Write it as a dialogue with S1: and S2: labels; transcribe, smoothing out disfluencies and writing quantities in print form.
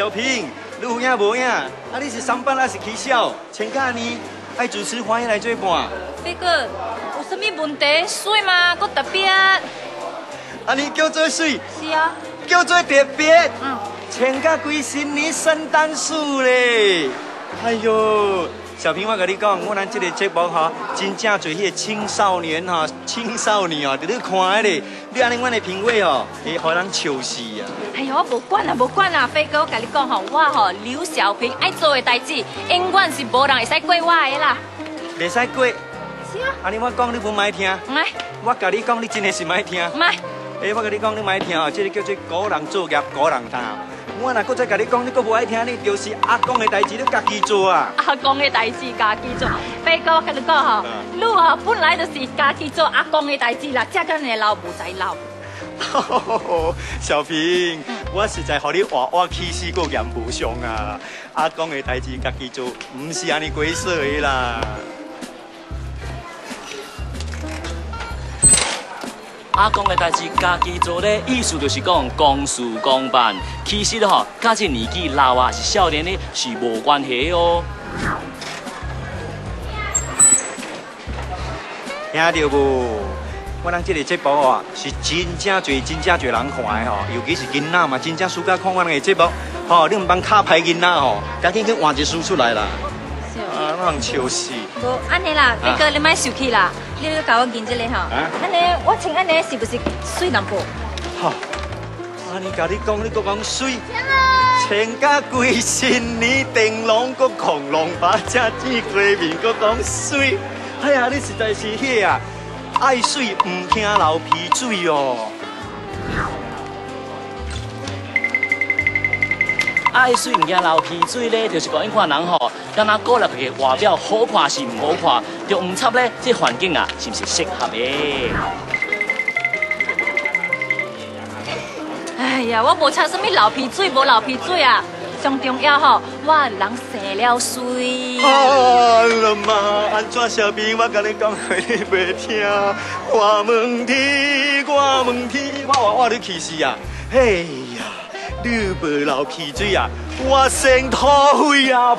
S1: 小平，你有影无影？啊，你是上班还是起笑？请假呢？爱主持欢迎来做伴。
S2: 飞哥，有啥物问题？水吗？搁特别？
S1: 啊，你叫做水？
S2: 是啊。
S1: 叫做特别？
S2: 嗯。
S1: 请假归新年圣诞树嘞！哎呦！ 小平，我跟你讲，我咱这个节目哈，真正侪迄个青少年哈，青少年哦，伫咧看迄个，你安尼阮的评委哦，会互人笑死啊！
S2: 哎呦，我无管啦，无管啦，飞哥，我跟你讲吼，我吼刘小平爱做的代志，永远是无人会使过我的啦。
S1: 袂使过？
S2: 是啊。
S1: 安尼我讲你不爱听？
S2: 唔爱。
S1: 我甲你讲，你真的是唔爱听？
S2: 唔爱。
S1: 哎，我甲你讲，你唔爱听哦，这个叫做古人作业，古人谈。 我若搁再甲你讲，你搁无爱听，你就是阿公的代志，你家己做啊！
S2: 阿公的代志家己做，飞哥我跟你讲吼，你吼本来就是家己做阿公的代志啦，这个你老无在老。
S1: 小平，我实在互你活活气死个严不上啊！阿公的代志家己做，唔是安尼过说的啦。
S3: 阿公的代志家己做咧，意思就是讲公事公办。其实吼，甲这年纪老啊是少年咧是无关系哦。
S1: 听到无？我咱这个节目哦，是真正侪人看的吼，尤其是囡仔嘛，真正暑假看我们的节目。吼，你唔帮卡牌囡仔吼，赶紧去换一书出来啦。啊，我人笑死。
S2: 无安尼啦，飞哥你莫生气啦。 你要教我认这个吼，安尼我穿安尼是不是水淡薄？
S1: 哈，安尼甲你讲，你搁讲水，穿甲规新年灯笼搁恐龙把只见过面，搁讲水，哎呀，你实在是迄啊，爱水唔惊流鼻水哦。
S3: 爱水唔惊流鼻水咧，就是讲因看人吼，敢若顾了佢嘅外表好看是唔好看，就唔插咧，这环境啊是唔是适合嘅？
S2: 哎呀，我无插什么流鼻水，无流鼻水啊！上重要吼，我人生了水。
S1: 啊了嘛，安怎小兵？我甲你讲，你袂听。我问天，我你气死啊！哎呀！ 你无流鼻水啊，我先吐血啊！